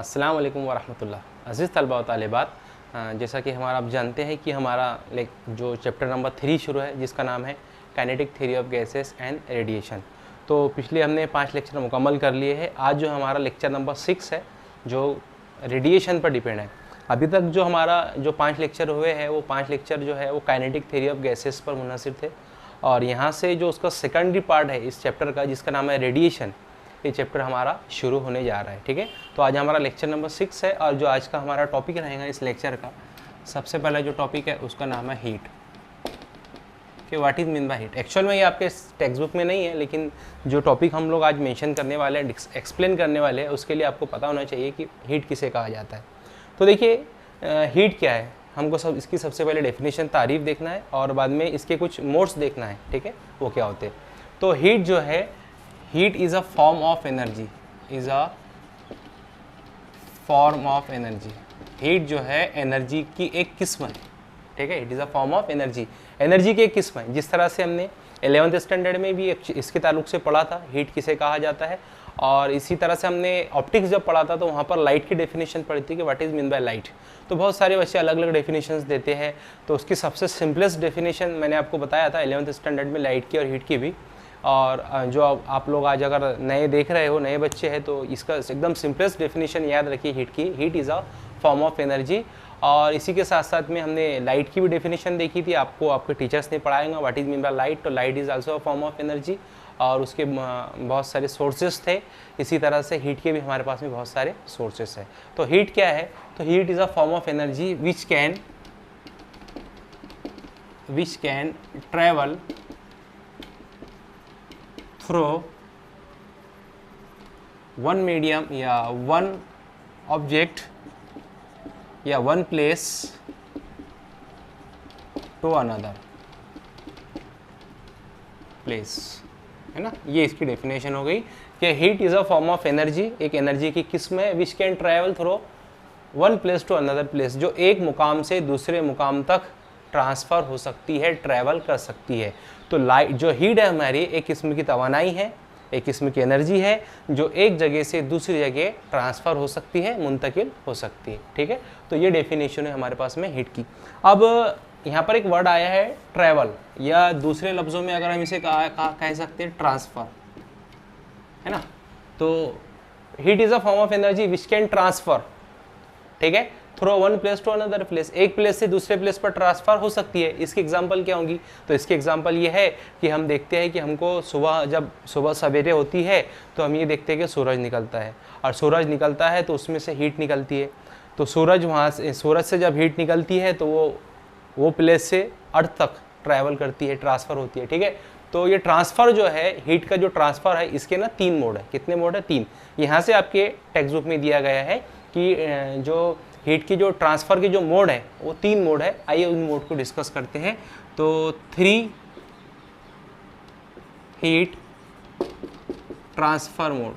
अस्सलाम वालेकुम वरहमतुल्लाह। अज़ीज़ तलबा व तालिबात, जैसा कि हमारा आप जानते हैं कि हमारा जो चैप्टर नंबर 3 शुरू है जिसका नाम है kinetic theory of gases and radiation. तो पिछले हमने 5 लेक्चर मुकम्मल कर लिए हैं। आज जो हमारा लेक्चर नंबर 6 है जो रेडिएशन पर डिपेंड है। अभी तक जो हमारा जो 5 लेक्चर हुए हैं वो 5 लेक्चर जो है वो काइनेटिक थ्योरी ऑफ गैसेस पर मुनहसर थे, और यहाँ से जो उसका सेकेंडरी पार्ट है इस चैप्टर का जिसका नाम है रेडिएशन, ये चैप्टर हमारा शुरू होने जा रहा है। ठीक है, तो आज हमारा लेक्चर नंबर 6 है और जो आज का हमारा टॉपिक रहेगा इस लेक्चर का, सबसे पहला जो टॉपिक है उसका नाम है हीट। कि what is mean by heat. Actual में ये आपके टेक्स्ट बुक में नहीं है, लेकिन जो टॉपिक हम लोग आज मेंशन करने वाले हैं, एक्सप्लेन करने वाले हैं, उसके लिए आपको पता होना चाहिए कि हीट किसे कहा जाता है। तो देखिए हीट क्या है, हमको सब इसकी सबसे पहले डेफिनेशन तारीफ देखना है और बाद में इसके कुछ मोड्स देखना है। ठीक है, वो क्या होते हैं। तो हीट जो है, heat is a form of energy, is a form of energy. Heat जो है एनर्जी की एक किस्म है। ठीक है, it is a form of energy, energy की एक किस्म है। जिस तरह से हमने 11th स्टैंडर्ड में भी इसके ताल्लुक से पढ़ा था हीट किसे कहा जाता है, और इसी तरह से हमने ऑप्टिक्स जब पढ़ा था तो वहाँ पर लाइट की डेफिनेशन पढ़ी थी कि what is mean by light. तो बहुत सारे बच्चे अलग अलग डेफिनेशंस देते हैं। तो उसकी सबसे सिंपलेस्ट डेफिनेशन मैंने आपको बताया था 11th स्टैंडर्ड में लाइट की और हीट की भी। और जो आप लोग आज अगर नए देख रहे हो, नए बच्चे हैं, तो इसका एकदम सिंपलेस्ट डेफिनेशन याद रखिए हीट की। Heat is a form of energy. और इसी के साथ साथ में हमने लाइट की भी डेफिनेशन देखी थी, आपको आपके टीचर्स ने पढ़ाएंगे what is mean by light. तो light is also a form of energy, और उसके बहुत सारे सोर्सेस थे। इसी तरह से हीट के भी हमारे पास में बहुत सारे सोर्सेस है। तो हीट क्या है, तो heat is a form of energy which can travel through one medium या वन ऑब्जेक्ट या one place to another place, है ना। ये इसकी डेफिनेशन हो गई कि heat is a form of energy, एक एनर्जी की किस्म है which can travel through one place to another place, जो एक मुकाम से दूसरे मुकाम तक ट्रांसफ़र हो सकती है, ट्रैवल कर सकती है। तो लाइट जो हीट है हमारी एक किस्म की तवानाई है, एक किस्म की एनर्जी है जो एक जगह से दूसरी जगह ट्रांसफ़र हो सकती है, मुंतकिल हो सकती है। ठीक है, तो ये डेफिनेशन है हमारे पास में हीट की। अब यहाँ पर एक वर्ड आया है ट्रैवल, या दूसरे लफ्ज़ों में अगर हम इसे कह सकते हैं ट्रांसफ़र, है ना। तो heat is a form of energy which can transfer, ठीक है, through one place to another place, एक प्लेस से दूसरे प्लेस पर ट्रांसफ़र हो सकती है। इसकी एग्जांपल क्या होंगी, तो इसकी एग्जांपल ये है कि हम देखते हैं कि हमको जब सुबह सवेरे होती है तो हम ये देखते हैं कि सूरज निकलता है, और सूरज निकलता है तो उसमें से हीट निकलती है। तो सूरज से जब हीट निकलती है तो वो प्लेस से अर्थ तक ट्रैवल करती है, ट्रांसफ़र होती है। ठीक है, तो ये ट्रांसफ़र जो है, हीट का जो ट्रांसफ़र है, इसके ना 3 मोड है। कितने मोड है? 3। यहाँ से आपके टेक्स्ट बुक में दिया गया है कि जो हीट की जो ट्रांसफ़र के जो मोड है वो 3 मोड है। आइए उन मोड को डिस्कस करते हैं। तो 3 हीट ट्रांसफ़र मोड,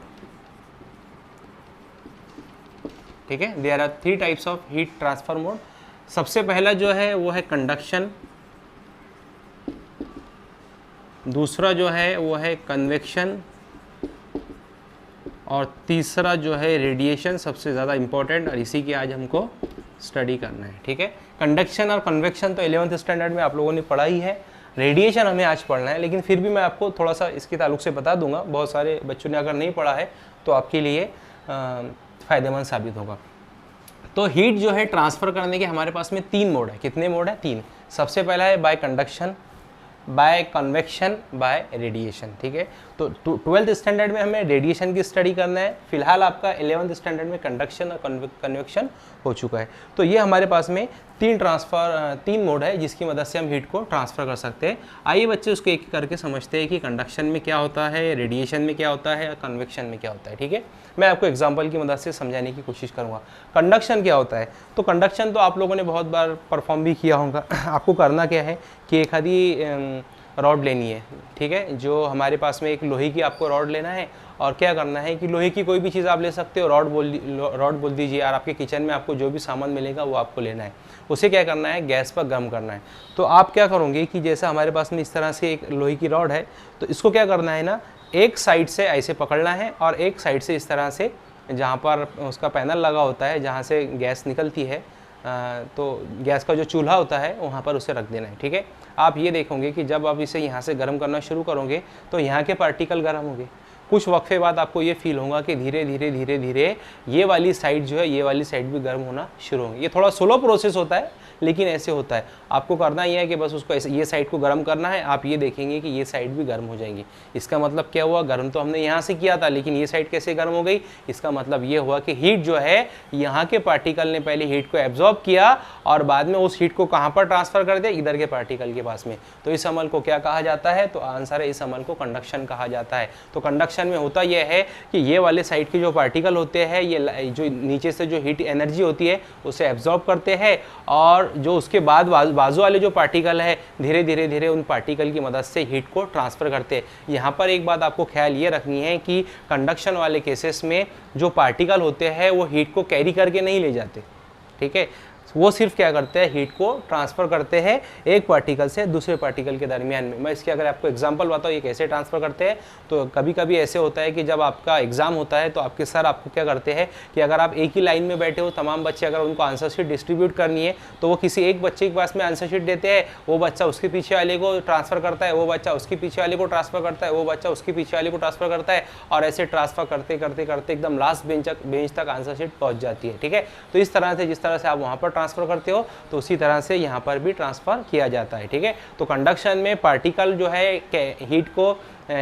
ठीक है। There are 3 types of heat transfer mode. सबसे पहला जो है वो है कंडक्शन, दूसरा जो है वो है कन्वेक्शन, और तीसरा जो है रेडिएशन, सबसे ज़्यादा इम्पोर्टेंट, और इसी की आज हमको स्टडी करना है। ठीक है, कंडक्शन और कन्वेक्शन तो 11th स्टैंडर्ड में आप लोगों ने पढ़ा ही है। रेडिएशन हमें आज पढ़ना है, लेकिन फिर भी मैं आपको थोड़ा सा इसके ताल्लुक से बता दूंगा। बहुत सारे बच्चों ने अगर नहीं पढ़ा है तो आपके लिए फ़ायदेमंद साबित होगा। तो हीट जो है ट्रांसफ़र करने के हमारे पास में 3 मोड है। कितने मोड है? 3। सबसे पहला है by conduction, by convection, by radiation. ठीक है, तो 12th स्टैंडर्ड में हमें रेडिएशन की स्टडी करना है। फिलहाल आपका 11th स्टैंडर्ड में कंडक्शन और कन्वेक्शन हो चुका है। तो ये हमारे पास में 3 मोड है जिसकी मदद से हम हीट को ट्रांसफ़र कर सकते हैं। आइए बच्चे उसको एक करके समझते हैं कि कंडक्शन में क्या होता है, रेडिएशन में क्या होता है, और कन्वेक्शन में क्या होता है। ठीक है, मैं आपको एग्जाम्पल की मदद से समझाने की कोशिश करूँगा। कंडक्शन क्या होता है, तो कंडक्शन तो आप लोगों ने बहुत बार परफॉर्म भी किया होगा। आपको करना क्या है कि एक आधी रॉड लेनी है। ठीक है, जो हमारे पास में एक लोहे की आपको रॉड लेना है, और क्या करना है कि लोहे की कोई भी चीज़ आप ले सकते हो, रॉड बोल दीजिए, और आपके किचन में आपको जो भी सामान मिलेगा वो आपको लेना है। उसे क्या करना है, गैस पर गर्म करना है। तो आप क्या करोगे कि जैसा हमारे पास में इस तरह से एक लोहे की रॉड है, तो इसको क्या करना है ना, एक साइड से ऐसे पकड़ना है और एक साइड से इस तरह से जहाँ पर उसका पैनल लगा होता है, जहाँ से गैस निकलती है, तो गैस का जो चूल्हा होता है वहाँ पर उसे रख देना है। ठीक है, आप ये देखोगे कि जब आप इसे यहाँ से गर्म करना शुरू करोगे तो यहाँ के पार्टिकल गर्म होंगे। कुछ वक्फे बाद आपको ये फील होगा कि धीरे धीरे धीरे धीरे ये वाली साइड जो है, ये वाली साइड भी गर्म होना शुरू होंगी। ये थोड़ा स्लो प्रोसेस होता है, लेकिन ऐसे होता है। आपको करना ये है कि बस उसको ऐसे ये साइड को गर्म करना है, आप ये देखेंगे कि ये साइड भी गर्म हो जाएंगी। इसका मतलब क्या हुआ, गर्म तो हमने यहाँ से किया था, लेकिन ये साइड कैसे गर्म हो गई, इसका मतलब ये हुआ कि हीट जो है यहाँ के पार्टिकल ने पहले हीट को एब्जॉर्ब किया और बाद में उस हीट को कहाँ पर ट्रांसफर कर दिया, इधर के पार्टिकल के पास में। तो इस अमल को क्या कहा जाता है, तो आंसर है इस अमल को कंडक्शन कहा जाता है। तो कंडक्शन में होता यह है कि ये वाले साइड के जो पार्टिकल होते हैं, ये जो नीचे से जो हीट एनर्जी होती है उसे एब्जॉर्ब करते हैं, और जो उसके बाद बाजू वाले जो पार्टिकल है धीरे धीरे धीरे उन पार्टिकल की मदद से हीट को ट्रांसफर करते हैं। यहाँ पर एक बात आपको ख्याल ये रखनी है कि कंडक्शन वाले केसेस में जो पार्टिकल होते हैं वो हीट को कैरी करके नहीं ले जाते। ठीक है, वो सिर्फ क्या करते हैं, हीट को ट्रांसफ़र करते हैं एक पार्टिकल से दूसरे पार्टिकल के दरमियान में। मैं इसके अगर आपको एग्जांपल बताऊँ ये कैसे ट्रांसफ़र करते हैं, तो कभी कभी ऐसे होता है कि जब आपका एग्ज़ाम होता है तो आपके सर आपको क्या करते हैं कि अगर आप एक ही लाइन में बैठे हो, तमाम बच्चे अगर उनको आंसर शीट डिस्ट्रीब्यूट करनी है तो वो किसी एक बच्चे के पास में आंसर शीट देते हैं, वो बच्चा उसके पीछे वाले को ट्रांसफ़र करता है, वो बच्चा उसके पीछे वाले को ट्रांसफ़र करता है, वो बच्चा उसके पीछे वाले को ट्रांसफ़र करता है, और ऐसे ट्रांसफ़र करते करते करते एकदम लास्ट बेंच तक आंसर शीट पहुँच जाती है। ठीक है, तो इस तरह से जिस तरह से आप वहाँ पर ट्रांसफ़र करते हो तो उसी तरह से यहाँ पर भी ट्रांसफ़र किया जाता है। ठीक है, तो कंडक्शन में पार्टिकल जो है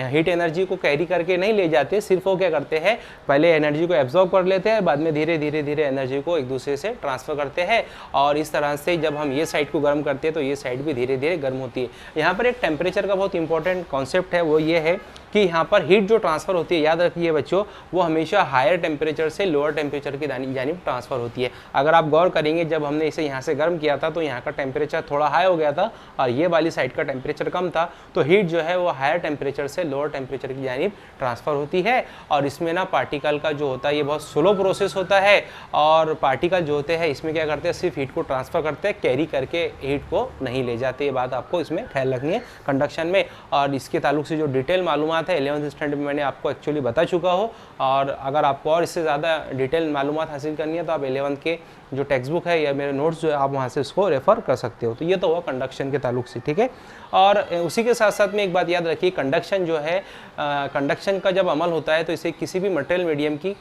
हीट एनर्जी को कैरी करके नहीं ले जाते, सिर्फ वो क्या करते हैं, पहले एनर्जी को एब्जॉर्ब कर लेते हैं, बाद में धीरे धीरे धीरे एनर्जी को एक दूसरे से ट्रांसफ़र करते हैं, और इस तरह से जब हम ये साइड को गर्म करते हैं तो ये साइड भी धीरे धीरे गर्म होती है। यहाँ पर एक टेम्परेचर का बहुत इंपॉर्टेंट कॉन्सेप्ट है, वो ये है कि यहाँ पर हीट जो ट्रांसफ़र होती है, याद रखिए बच्चों, वो हमेशा हायर टेम्परेचर से लोअर टेम्परेचर की जानिब ट्रांसफ़र होती है। अगर आप गौर करेंगे, जब हमने इसे यहाँ से गर्म किया था तो यहाँ का टेम्परेचर थोड़ा हाई हो गया था और ये वाली साइड का टेम्परेचर कम था, तो हीट जो है वो हायर टेम्परेचर से लोअर टेम्परेचर की जानिब ट्रांसफ़र होती है। और इसमें ना पार्टिकल का जो होता है ये बहुत स्लो प्रोसेस होता है, और पार्टिकल जो होते हैं इसमें क्या करते हैं, सिर्फ हीट को ट्रांसफ़र करते हैं, कैरी करके हीट को नहीं ले जाते। ये बात आपको इसमें ख्याल रखनी है कंडक्शन में। और इसके ताल्लुक से जो डिटेल मालूमात है 11th स्टैंडर्ड में मैंने आपको एक्चुअली बता चुका हो, और अगर आपको और इससे ज़्यादा डिटेल मालूमात हासिल करनी है तो आप 11th के जो टेक्स्ट बुक है या मेरे नोट्स जो है आप वहाँ से उसको रेफ़र कर सकते हो। तो ये तो हुआ कंडक्शन के ताल्लुक से। ठीक है, और उसी के साथ साथ में एक बात याद रखिए, कंडक्शन जो है, कंडक्शन का जब अमल होता है तो इसे किसी भी मटेरियल मीडियम की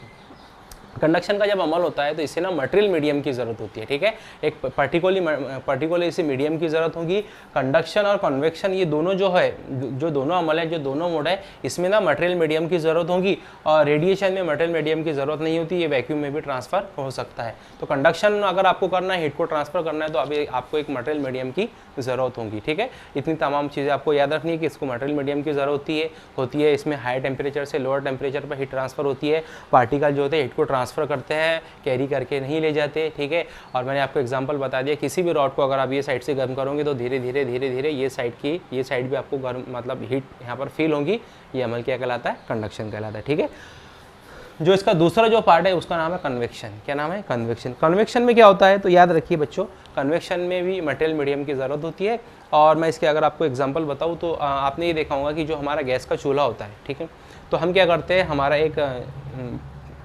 कंडक्शन का जब अमल होता है तो इससे ना मटेरियल मीडियम की ज़रूरत होती है। ठीक है, एक पर्टिकुलर इसी मीडियम की ज़रूरत होगी। कंडक्शन और कन्वेक्शन ये दोनों जो है, जो दोनों अमल है, जो दोनों मोड है, इसमें ना मटेरियल मीडियम की ज़रूरत होगी, और रेडिएशन में मटेरियल मीडियम की ज़रूरत नहीं होती, ये वैक्यूम में भी ट्रांसफ़र हो सकता है। तो कंडक्शन अगर आपको करना है, हीट को ट्रांसफ़र करना है, तो अभी आपको एक मटेरियल मीडियम की ज़रूरत होगी। ठीक है, इतनी तमाम चीज़ें आपको याद रखनी है कि इसको मटेरियल मीडियम की ज़रूरत होती है। इसमें हाई टेम्परेचर से लोअर टेम्परेचर पर हीट ट्रांसफ़र होती है, पार्टिकल जो होते हैं हीट को ट्रांसफ़र करते हैं, कैरी करके नहीं ले जाते। ठीक है, और मैंने आपको एग्जांपल बता दिया, किसी भी रॉड को अगर आप ये साइड से गर्म करोगे तो धीरे धीरे ये साइड भी आपको गर्म, मतलब हीट यहाँ पर फील होगी। ये अमल क्या कहलाता है, कंडक्शन कहलाता है। ठीक है, जो इसका दूसरा जो पार्ट है उसका नाम है कन्वेक्शन। क्या नाम है, कन्वेक्शन। कन्वेक्शन में क्या होता है, तो याद रखिए बच्चों, कन्वेक्शन में भी मटेरियल मीडियम की ज़रूरत होती है। और मैं इसके अगर आपको एग्जांपल बताऊँ तो आपने ये देखा होगा कि जो हमारा गैस का चूल्हा होता है, ठीक है, तो हम क्या करते हैं, हमारा एक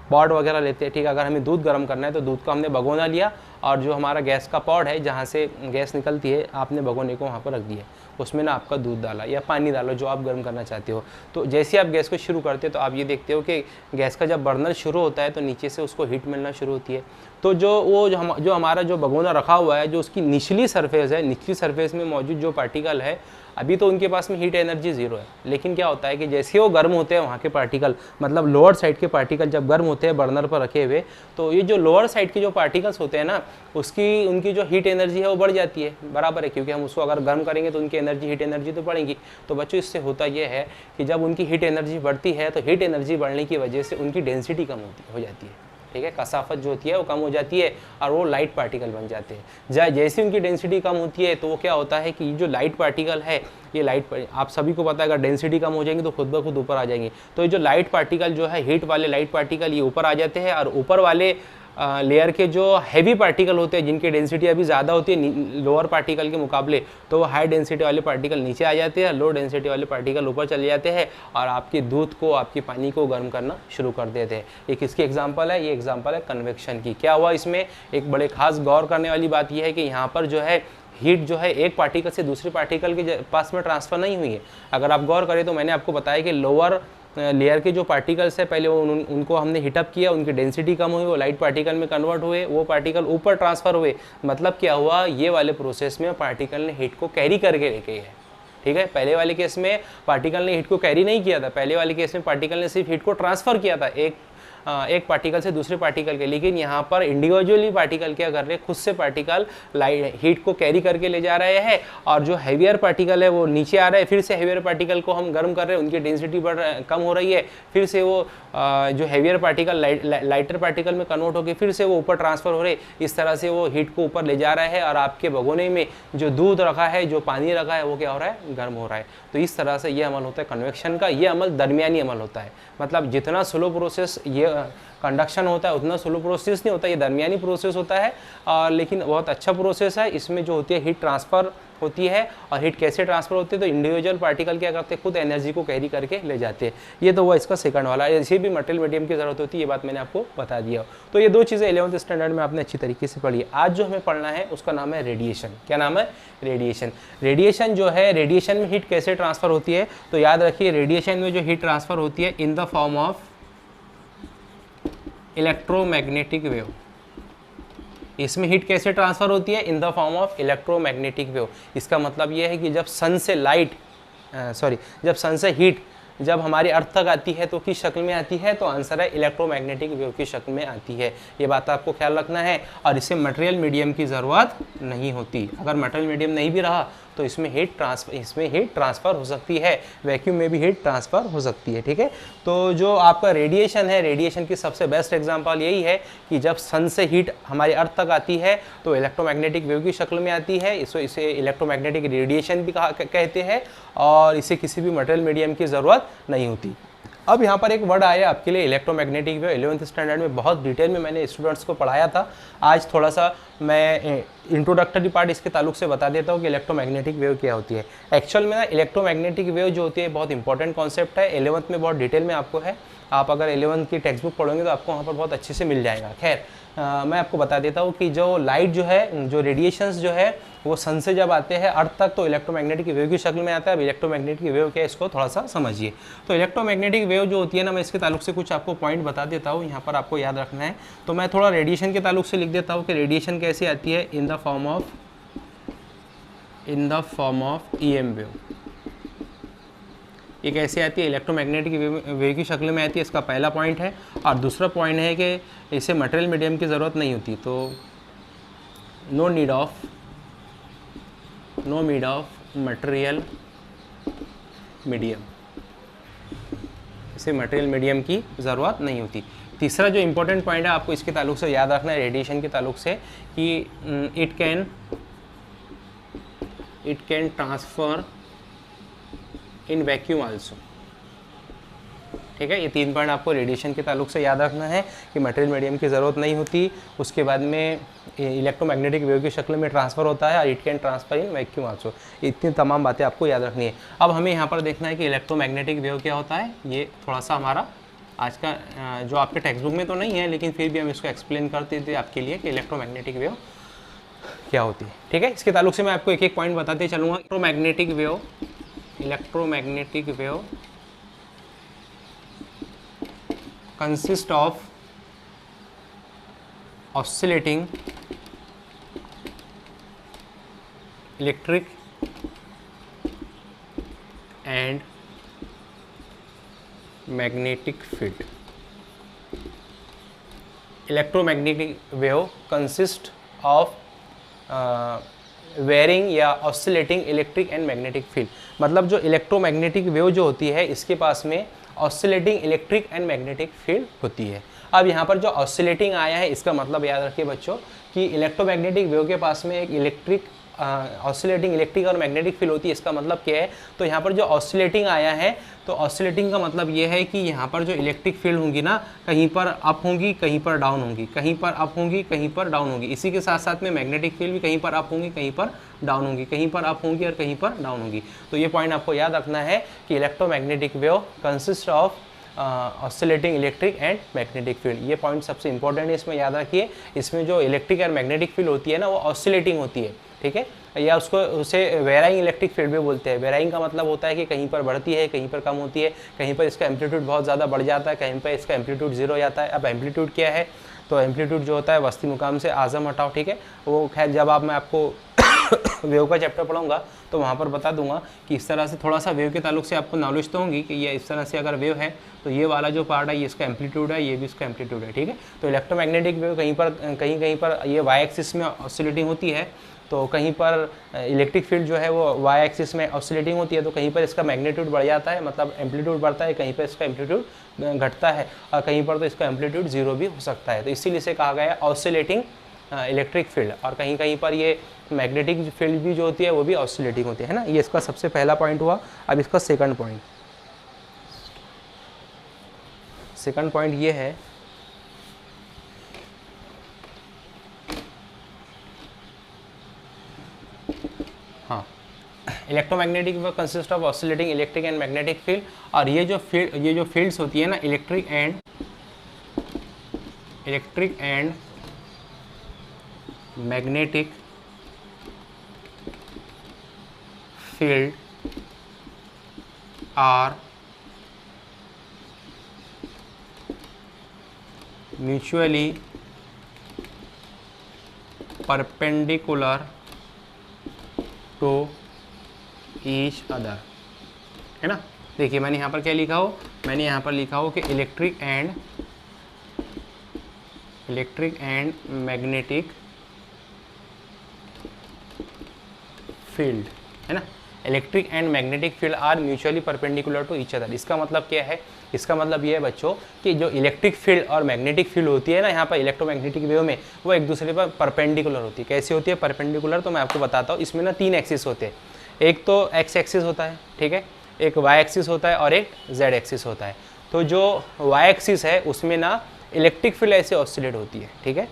पॉट वगैरह लेते हैं। ठीक है, अगर हमें दूध गर्म करना है तो दूध को हमने भगोना लिया, और जो हमारा गैस का पॉट है जहाँ से गैस निकलती है, आपने भगोने को वहाँ पर रख दिया, उसमें ना आपका दूध डाला या पानी डालो जो आप गर्म करना चाहते हो। तो जैसे आप गैस को शुरू करते हो तो आप ये देखते हो कि गैस का जब बर्नर शुरू होता है तो नीचे से उसको हीट मिलना शुरू होती है। तो जो हमारा जो भगोना रखा हुआ है, जो उसकी निचली सरफेस है, निचली सरफेस में मौजूद जो पार्टिकल है, अभी तो उनके पास में हीट एनर्जी ज़ीरो है, लेकिन क्या होता है कि जैसे वो गर्म होते हैं वहाँ के पार्टिकल, मतलब लोअर साइड के पार्टिकल जब गर्म होते हैं बर्नर पर रखे हुए, तो ये जो लोअर साइड के जो पार्टिकल्स होते हैं ना, उनकी जो हीट एनर्जी है वो बढ़ जाती है, बराबर है, क्योंकि हम उसको अगर गर्म करेंगे तो उनकी हीट एनर्जी तो बढ़ेगी। तो बच्चों इससे होता ये है कि जब उनकी हीट एनर्जी बढ़ती है तो हीट एनर्जी बढ़ने की वजह से उनकी डेंसिटी कम हो जाती है। ठीक है, कसाफत जो होती है वो कम हो जाती है और वो लाइट पार्टिकल बन जाते हैं। जैसे उनकी डेंसिटी कम होती है तो वो क्या होता है कि जो लाइट पार्टिकल है, ये आप सभी को पता है अगर डेंसिटी कम हो जाएंगी तो खुद ब खुद ऊपर आ जाएंगी। तो ये जो लाइट पार्टिकल जो है, हीट वाले लाइट पार्टिकल, ये ऊपर आ जाते हैं, और ऊपर वाले लेयर के जो हैवी पार्टिकल होते हैं जिनकी डेंसिटी अभी ज़्यादा होती है लोअर पार्टिकल के मुकाबले, तो वो हाई डेंसिटी वाले पार्टिकल नीचे आ जाते हैं, लो डेंसिटी वाले पार्टिकल ऊपर चले जाते हैं और आपके दूध को, आपके पानी को गर्म करना शुरू कर देते हैं। एक इसकी एग्जांपल है, ये एग्जांपल है कन्वेक्शन की। क्या हुआ इसमें, एक बड़े खास गौर करने वाली बात यह है कि यहाँ पर जो है हीट जो है एक पार्टिकल से दूसरे पार्टिकल के पास में ट्रांसफ़र नहीं हुई है। अगर आप गौर करें तो मैंने आपको बताया कि लोअर लेयर के जो पार्टिकल्स है पहले उनको हमने हीटअप किया, उनकी डेंसिटी कम हुई, वो लाइट पार्टिकल में कन्वर्ट हुए, वो पार्टिकल ऊपर ट्रांसफ़र हुए। मतलब क्या हुआ, ये वाले प्रोसेस में पार्टिकल ने हीट को कैरी करके लेके गए। ठीक है, पहले वाले केस में पार्टिकल ने हीट को कैरी नहीं किया था, पहले वाले केस में पार्टिकल ने सिर्फ हीट को ट्रांसफ़र किया था एक पार्टिकल से दूसरे पार्टिकल के। लेकिन यहाँ पर इंडिविजुअली पार्टिकल क्या कर रहे हैं, खुद से पार्टिकल हीट को कैरी करके ले जा रहे हैं और जो हैवियर पार्टिकल है वो नीचे आ रहा है, फिर से हैवियर पार्टिकल को हम गर्म कर रहे हैं, उनकी डेंसिटी कम हो रही है, फिर से वो जो हैवियर पार्टिकल लाइटर पार्टिकल में कन्वर्ट होकर फिर से वो ऊपर ट्रांसफ़र हो रहे। इस तरह से वो हीट को ऊपर ले जा रहा है और आपके भगोने में जो दूध रखा है, जो पानी रखा है, वो क्या हो रहा है, गर्म हो रहा है। तो इस तरह से ये अमल होता है कन्वेक्शन का। ये अमल दरमियानी अमल होता है, मतलब जितना स्लो प्रोसेस ये कंडक्शन होता है उतना स्लो प्रोसेस नहीं होता, ये दरमियानी प्रोसेस होता है लेकिन बहुत अच्छा प्रोसेस है। इसमें जो होती है हीट ट्रांसफ़र होती है, और हीट कैसे ट्रांसफ़र होती है, तो इंडिविजुअल पार्टिकल क्या करते हैं, खुद एनर्जी को कैरी करके ले जाते हैं। ये तो हुआ इसका सेकंड वाला। इसी भी मटेरियल मीडियम की ज़रूरत होती है, ये बात मैंने आपको बता दिया। तो ये दो चीज़ें 11th स्टैंडर्ड में आपने अच्छी तरीके से पढ़ी है। आज जो हमें पढ़ना है उसका नाम है रेडिएशन। क्या नाम है, रेडिएशन। रेडिएशन जो है, रेडिएशन में हीट कैसे ट्रांसफ़र होती है, तो याद रखिए रेडिएशन में जो हीट ट्रांसफ़र होती है इन the form of electromagnetic wave. इसमें हीट कैसे ट्रांसफ़र होती है, इन the form of electromagnetic wave. इसका मतलब ये है कि जब सन से हीट जब हमारी अर्थ तक आती है तो किस शक्ल में आती है, तो आंसर है इलेक्ट्रोमैग्नेटिक वेव की शक्ल में आती है। ये बात आपको ख्याल रखना है। और इससे मटेरियल मीडियम की ज़रूरत नहीं होती। अगर मटेरियल मीडियम नहीं भी रहा तो इसमें हीट ट्रांसफ़र हो सकती है, वैक्यूम में भी हीट ट्रांसफ़र हो सकती है। ठीक है, तो जो आपका रेडिएशन है, रेडिएशन की सबसे बेस्ट एग्जांपल यही है कि जब सन से हीट हमारे अर्थ तक आती है तो इलेक्ट्रोमैग्नेटिक वेव की शक्ल में आती है। इसे इलेक्ट्रोमैग्नेटिक रेडिएशन भी कहते हैं और इसे किसी भी मटेरियल मीडियम की ज़रूरत नहीं होती। अब यहाँ पर एक वर्ड आया आपके लिए, इलेक्ट्रोमैग्नेटिक वेव। 11th स्टैंडर्ड में बहुत डिटेल में मैंने स्टूडेंट्स को पढ़ाया था। आज थोड़ा सा मैं इंट्रोडक्टरी पार्ट इसके ताल्लुक से बता देता हूँ कि इलेक्ट्रोमैग्नेटिक वेव क्या होती है। एक्चुअल में ना इलेक्ट्रोमैग्नेटिक वेव जो होती है बहुत इंपॉर्टेंट कॉन्सेप्ट है। 11th में बहुत डिटेल में आपको है। आप अगर 11th की टेक्स्ट बुक पढ़ोगे तो आपको वहाँ पर बहुत अच्छे से मिल जाएगा। खैर मैं आपको बता देता हूँ कि जो लाइट जो है, जो रेडिएशंस जो है वो सन से जब आते हैं अर्थ तक तो इलेक्ट्रोमैग्नेटिक वेव की शक्ल में आता है। अब इलेक्ट्रोमैग्नेटिक वेव क्या है इसको थोड़ा सा समझिए। तो इलेक्ट्रोमैग्नेटिक वेव जो होती है ना, मैं इसके ताल्लुक से कुछ आपको पॉइंट बता देता हूँ, यहाँ पर आपको याद रखना है। तो मैं थोड़ा रेडिएशन के ताल्लुक से लिख देता हूँ कि रेडिएशन कैसे आती है, इन the form of EM wave. ये कैसे आती है, इलेक्ट्रोमैग्नेटिक वेव की शक्ल में आती है। इसका पहला पॉइंट है। और दूसरा पॉइंट है कि इसे मटेरियल मीडियम की ज़रूरत नहीं होती। तो no need of material medium, इसे मटेरियल मीडियम की ज़रूरत नहीं होती। तीसरा जो इम्पोर्टेंट पॉइंट है आपको इसके ताल्लुक से याद रखना है, रेडिएशन के ताल्लुक से, कि it can transfer in vacuum also. ठीक है, ये 3 पॉइंट आपको रेडिएशन के ताल्लुक से याद रखना है कि मटेरियल मीडियम की ज़रूरत नहीं होती। उसके बाद में इलेक्ट्रोमैग्नेटिक वेव की शक्ल में ट्रांसफ़र होता है और it can transfer in vacuum also. इतनी तमाम बातें आपको याद रखनी है। अब हमें यहाँ पर देखना है कि इलेक्ट्रोमैग्नेटिक वेव क्या होता है। ये थोड़ा सा हमारा आज का जो आपके टेक्स्ट बुक में तो नहीं है, लेकिन फिर भी हम इसको एक्सप्लेन करते थे आपके लिए कि इलेक्ट्रोमैग्नेटिक वेव क्या होती है। ठीक है, इसके ताल्लुक से मैं आपको एक एक पॉइंट बताते चलूँगा। Electromagnetic wave consist of oscillating electric and magnetic field. Electromagnetic wave consist of varying या oscillating electric and magnetic field. मतलब जो इलेक्ट्रोमैग्नेटिक वेव जो होती है इसके पास में oscillating electric and magnetic field होती है। अब यहाँ पर जो ऑसिलेटिंग आया है इसका मतलब याद रखिए बच्चों कि इलेक्ट्रोमैग्नेटिक वेव के पास में एक इलेक्ट्रिक ऑसिलेटिंग इलेक्ट्रिक और मैग्नेटिक फील्ड होती है, इसका मतलब क्या है, तो यहाँ पर जो ऑसिलेटिंग आया है, तो ऑसिलेटिंग का मतलब ये है कि यहाँ पर जो इलेक्ट्रिक फील्ड होंगी ना, कहीं पर अप होंगी, कहीं पर डाउन होंगी, कहीं पर अप होंगी, कहीं पर डाउन होंगी। इसी के साथ साथ में मैग्नेटिक फील्ड भी कहीं पर अप होंगी, कहीं पर डाउन होंगी, कहीं पर अप होंगी और कहीं पर डाउन होंगी। तो ये पॉइंट आपको याद रखना है कि electromagnetic wave consist of oscillating electric and magnetic field. ये पॉइंट सबसे इंपॉर्टेंट है, इसमें याद रखिए। इसमें जो इलेक्ट्रिक और मैग्नेटिक फील्ड होती है ना, वो ऑसिलेटिंग होती है, ठीक है, या उसे वेराइंग इलेक्ट्रिक फील्ड भी बोलते हैं। वेराइंग का मतलब होता है कि कहीं पर बढ़ती है, कहीं पर कम होती है, कहीं पर इसका एम्पलीट्यूड बहुत ज़्यादा बढ़ जाता है, कहीं पर इसका एम्पलीट्यूड जीरो हो जाता है। अब एम्पलीट्यूड क्या है, तो एम्पलीट्यूड जो होता है वस्ती मुकाम से आज़म हटाओ, ठीक है, वो खैर जब मैं आपको वेव का चैप्टर पढ़ाऊंगा तो वहाँ पर बता दूंगा कि इस तरह से थोड़ा सा वेव के ताल्लुक से आपको नॉलेज तो होगी कि ये इस तरह से अगर वेव है तो ये वाला जो पार्ट है ये इसका एम्पलीट्यूड है, ये भी इसका एम्पलीट्यूड है, ठीक है। तो इलेक्ट्रोमैग्नेटिक वेव कहीं पर ये वाई एक्सिस में ऑसिलेटिंग होती है, तो कहीं पर इलेक्ट्रिक फील्ड जो है वो वाई एक्सिस में ऑसिलेटिंग होती है, तो कहीं पर इसका मैग्नीट्यूड बढ़ जाता है, मतलब एम्पलीट्यूड बढ़ता है, कहीं पर इसका एम्पलीट्यूड घटता है, और कहीं पर तो इसका एम्पलीट्यूड जीरो भी हो सकता है। तो इसीलिए इसे कहा गया है ऑसिलेटिंग इलेक्ट्रिक फील्ड। और कहीं कहीं पर ये मैग्नेटिक फील्ड भी जो होती है वो भी ऑसिलेटिंग होती है ना। ये इसका सबसे पहला पॉइंट हुआ। अब इसका सेकंड पॉइंट ये है, हाँ, electromagnetic wave consist of oscillating electric and magnetic field. और ये जो फील्ड्स होती है ना, electric and magnetic field are mutually perpendicular to each other, है ना। देखिए मैंने यहाँ पर क्या लिखा हो, मैंने यहाँ पर लिखा हो कि इलेक्ट्रिक एंड मैग्नेटिक फील्ड, है ना। Electric and magnetic field are mutually perpendicular to each other. इसका मतलब क्या है, इसका मतलब ये है बच्चों कि जो इलेक्ट्रिक फील्ड और मैग्नेटिक फील्ड होती है ना यहाँ पर इलेक्ट्रोमैग्नेटिक वेव में, वो एक दूसरे पर परपेंडिकुलर होती है। कैसे होती है परपेंडिकुलर, तो मैं आपको बताता हूँ। इसमें ना 3 एक्सिस होते हैं, एक तो एक्स एक्सिस होता है, ठीक है, एक वाई एक्सिस होता है और एक जेड एक्सिस होता है। तो जो वाई एक्सिस है उसमें ना इलेक्ट्रिक फील्ड ऐसे ऑसिलेट होती है, ठीक है,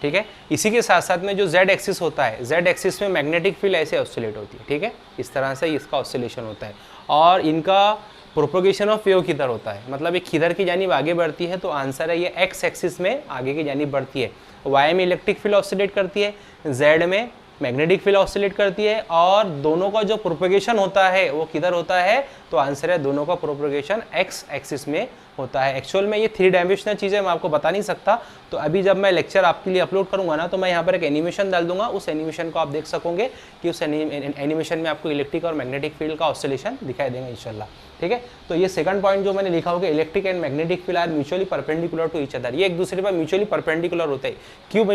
ठीक है। इसी के साथ साथ में जो जेड एक्सिस होता है, जेड एक्सिस में मैग्नेटिक फील्ड ऐसे ऑसिलेट होती है, ठीक है। इस तरह से इसका ऑसिलेशन होता है। और इनका प्रोपोगेशन ऑफ वेव किधर होता है, मतलब ये किधर की जानिब आगे बढ़ती है, तो आंसर है ये एक्स एक्सिस में आगे की जानिब बढ़ती है। वाई में इलेक्ट्रिक फील्ड ऑसिलेट करती है, जेड में मैग्नेटिक फील्ड ऑसिलेट करती है, और दोनों का जो प्रोपोगेशन होता है वो किधर होता है, तो आंसर है दोनों का प्रोपोगेशन एक्स एक्सिस में होता है। एक्चुअल में ये 3 डायमेंशनल चीज़ें मैं आपको बता नहीं सकता, तो अभी जब मैं लेक्चर आपके लिए अपलोड करूंगा ना, तो मैं यहाँ पर एक एनिमेशन डाल दूंगा, उस एनिमेशन को आप देख सकोगे कि उस एनिमेशन में आपको इलेक्ट्रिक और मैग्नेटिक फील्ड का ऑसिलेशन दिखाई देगा इंशाल्लाह, ठीक है। तो ये सेकंड पॉइंट जो मैंने लिखा होगा, electric and magnetic field are mutually perpendicular to each other, ये एक दूसरे पर म्यूचुअली परपेंडिकुलर होते हैं। क्यों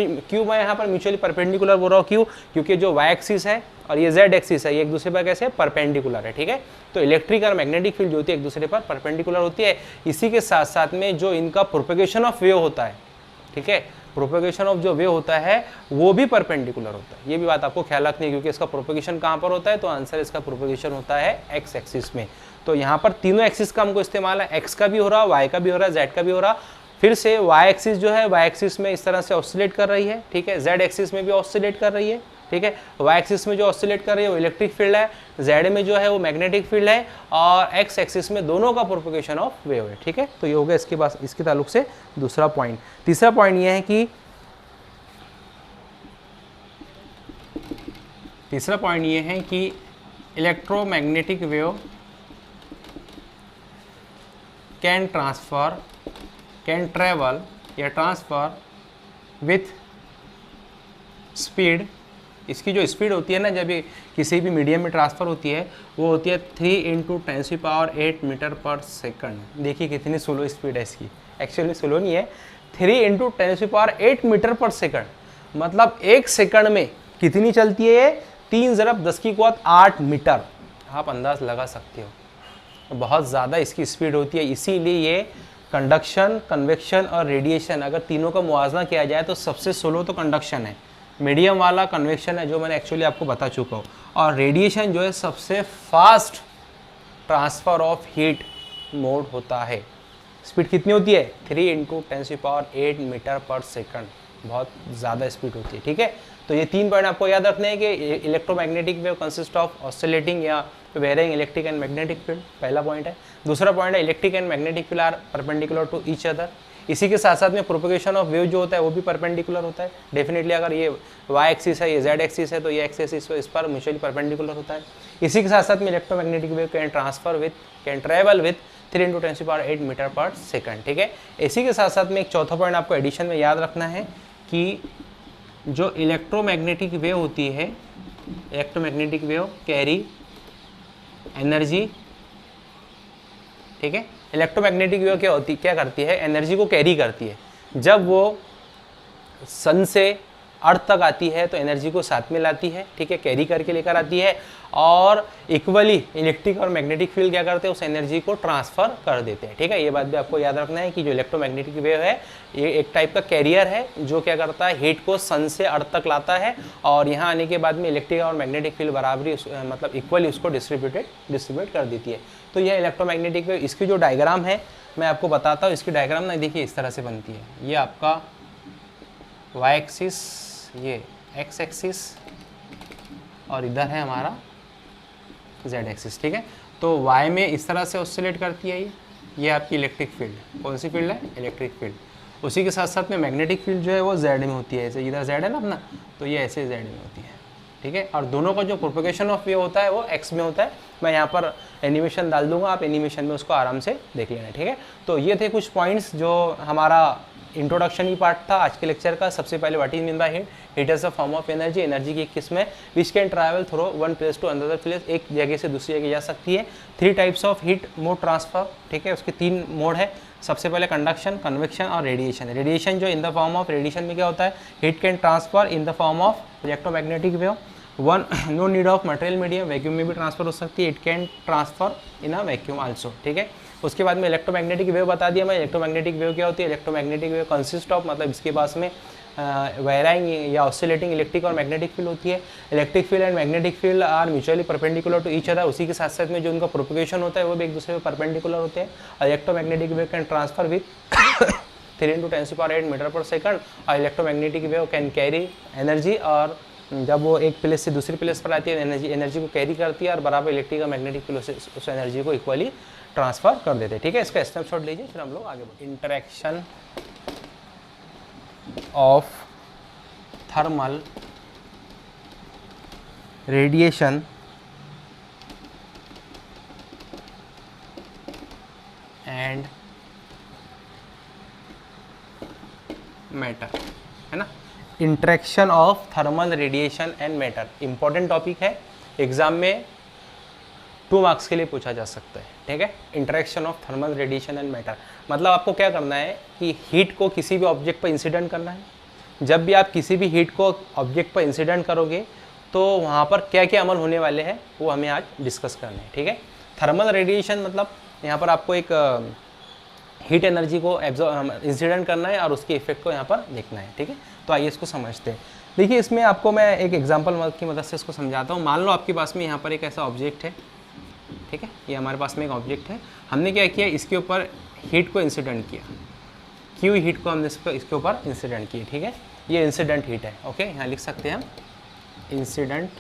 मैं यहाँ पर म्यूचुअली परपेंडिकुलर बोल रहा हूँ, क्यों, क्योंकि जो वाई एक्सिस है और ये जेड एक्सिस है, ये एक दूसरे पर कैसे परपेंडिकुलर है, ठीक है। तो इलेक्ट्रिक और मैग्नेटिक फील्ड जो होती है एक दूसरे पर परपेंडिकुलर होती है। इसी के साथ साथ में जो इनका प्रोपेगेशन ऑफ वेव होता है, ठीक है, प्रोपेगेशन ऑफ जो वेव होता है वो भी परपेंडिकुलर होता है। ये भी बात आपको ख्याल रखनी है, क्योंकि इसका प्रोपेगेशन कहाँ पर होता है, तो आंसर इसका प्रोपेगेशन होता है एक्स एक्सिस में। तो यहाँ पर तीनों एक्सिस का हमको इस्तेमाल है, एक्स का भी हो रहा, वाई का भी हो रहा, जेड का भी हो रहा। फिर से वाई एक्सिस जो है, वाई एक्सिस में इस तरह से ऑसिलेट कर रही है, ठीक है, जेड एक्सिस में भी ऑसिलेट कर रही है, ठीक है। वाई एक्सिस में जो ऑसिलेट कर रही है वो इलेक्ट्रिक फील्ड है, जेड में जो है वो मैग्नेटिक फील्ड है, और एक्स एक्सिस में दोनों का प्रोपोगेशन ऑफ वेव है, ठीक है। तो ये हो गया इसके पास इसके ताल्लुक से दूसरा पॉइंट। तीसरा पॉइंट ये है कि इलेक्ट्रोमैग्नेटिक वेव कैन ट्रैवल या ट्रांसफर विथ स्पीड। इसकी जो स्पीड होती है ना, जब ये किसी भी मीडियम में ट्रांसफ़र होती है, वो होती है 3 × 10⁸ मीटर पर सेकंड। देखिए कितनी स्लो स्पीड है इसकी, एक्चुअली स्लो नहीं है, 3 × 10⁸ मीटर पर सेकंड, मतलब 1 सेकंड में कितनी चलती है ये, 3 × 10⁸ मीटर। आप अंदाज लगा सकते हो, बहुत ज़्यादा इसकी स्पीड होती है। इसीलिए ये कंडक्शन, कन्वेक्शन और रेडिएशन, अगर तीनों का मुआवजा किया जाए तो सबसे स्लो तो कंडक्शन है, मीडियम वाला कन्वेक्शन है जो मैंने एक्चुअली आपको बता चुका हूँ, और रेडिएशन जो है सबसे fast transfer of heat mode होता है। स्पीड कितनी होती है? 3 × 10⁸ मीटर पर सेकंड, बहुत ज़्यादा स्पीड होती है। ठीक है, तो ये 3 पॉइंट आपको याद रखने हैं कि electromagnetic wave consist of oscillating या varying electric and magnetic field, पहला पॉइंट है। दूसरा पॉइंट है electric and magnetic field are perpendicular to each other. इसी के साथ साथ में प्रोपगेशन ऑफ वेव जो होता है वो भी परपेंडिकुलर होता है। डेफिनेटली अगर ये वाई एक्सिस है, ये जेड एक्सिस है, तो ये एक्सिस इस पर म्यूचुअली परपेंडिकुलर होता है। इसी के साथ साथ में electromagnetic wave can travel with 3 × 10⁸ metre per second. ठीक है, इसी के साथ साथ में एक चौथा पॉइंट आपको एडिशन में याद रखना है कि जो इलेक्ट्रोमैग्नेटिक वेव होती है, इलेक्ट्रोमैग्नेटिक वेव कैरी एनर्जी। ठीक है, इलेक्ट्रोमैग्नेटिक वेव क्या करती है? एनर्जी को कैरी करती है। जब वो सन से अर्थ तक आती है तो एनर्जी को साथ में लाती है। ठीक है, कैरी करके लेकर आती है, और इक्वली इलेक्ट्रिक और मैग्नेटिक फील्ड क्या करते हैं? उस एनर्जी को ट्रांसफर कर देते हैं। ठीक है, ये बात भी आपको याद रखना है कि जो इलेक्ट्रोमैग्नेटिक वेव है ये एक टाइप का कैरियर है जो क्या करता है? हीट को सन से अर्थ तक लाता है, और यहाँ आने के बाद में इलेक्ट्रिक और मैग्नेटिक फील्ड बराबरी मतलब इक्वली उसको डिस्ट्रीब्यूट कर देती है। तो यह इलेक्ट्रोमैग्नेटिक वेव, इसकी जो डायग्राम है मैं आपको बताता हूँ। इसकी डायग्राम ना देखिए इस तरह से बनती है। ये आपका वाई एक्सिस, ये एक्स एक्सिस, और इधर है हमारा जेड एक्सिस। ठीक है, तो वाई में इस तरह से ऑसिलेट करती है ये आपकी इलेक्ट्रिक फील्ड। कौन सी फील्ड है? Electric field. उसी के साथ साथ में मैग्नेटिक फील्ड जो है वो जेड में होती है। ऐसे इधर जेड है ना अपना, तो ये ऐसे जेड में होती है। ठीक है, और दोनों का जो प्रोपगेशन ऑफ वेव होता है वो एक्स में होता है। मैं यहाँ पर एनिमेशन डाल दूंगा, आप एनिमेशन में उसको आराम से देख लेना। ठीक है, तो ये थे कुछ पॉइंट्स जो हमारा इंट्रोडक्शन ही पार्ट था आज के लेक्चर का। सबसे पहले what is mean by heat? Heat is a form of energy, energy की एक किस्म है which can travel through one place to another place, एक जगह से दूसरी जगह जा सकती है। 3 types of heat mode transfer. ठीक है, उसके 3 मोड है। सबसे पहले कंडक्शन, कन्वेक्शन और रेडिएशन। रेडिएशन जो in the form of, radiation में क्या होता है? Heat can transfer in the form of electromagnetic wave. No need of material medium, vacuum में भी ट्रांसफर हो सकती है। It can transfer in a vacuum also. ठीक है, उसके बाद में इलेक्ट्रोमैग्नेटिक वेव बता दिया मैं। इलेक्ट्रोमैग्नेटिक वेव क्या होती है? इलेक्ट्रोमैग्नेटिक वेव कंसिस्ट ऑफ, मतलब इसके पास में वेराइंग या ऑसिलेटिंग इलेक्ट्रिक और मैग्नेटिक फील्ड होती है। Electric field and magnetic field are mutually perpendicular to each other. उसी के साथ साथ में जो उनका प्रोपगेशन होता है वो भी एक दूसरे पर परपेंडिकुलर होते हैं। Electromagnetic wave can transfer with 3 × 10⁸ metre per second, और electromagnetic wave can carry energy, और जब वो एक प्लेस से दूसरी प्लेस पर आती है एनर्जी को कैरी करती है, और बराबर इलेक्ट्रिक और मैग्नेटिक फील्ड उस एनर्जी को इक्वली ट्रांसफर कर देते हैं। ठीक है, इसका स्नैपशॉट लीजिए, फिर हम लोग आगे बढ़ते हैं। Interaction of thermal radiation and matter, है ना। Interaction of thermal radiation and matter important topic है, एग्जाम में 2 मार्क्स के लिए पूछा जा सकता है। ठीक है, interaction of thermal radiation and matter मतलब आपको क्या करना है कि हीट को किसी भी ऑब्जेक्ट पर इंसिडेंट करना है। जब भी आप किसी भी हीट को ऑब्जेक्ट पर इंसिडेंट करोगे तो वहाँ पर क्या क्या अमल होने वाले हैं वो हमें आज डिस्कस करना है। ठीक है, थर्मल रेडिएशन मतलब यहाँ पर आपको एक हीट एनर्जी को इंसिडेंट करना है और उसके इफेक्ट को यहाँ पर देखना है। ठीक है, तो आइए इसको समझते हैं। देखिए, इसमें आपको मैं एक एग्जांपल की मदद से इसको समझाता हूँ। मान लो आपके पास में यहाँ पर एक ऐसा ऑब्जेक्ट है। ठीक है, ये हमारे पास में एक ऑब्जेक्ट है। हमने क्या किया, इसके ऊपर हीट को इंसिडेंट किया। क्यू हीट को हमने इसके ऊपर इंसिडेंट किया। ठीक है, ये इंसिडेंट हीट है। ओके, यहाँ लिख सकते हैं हम इंसिडेंट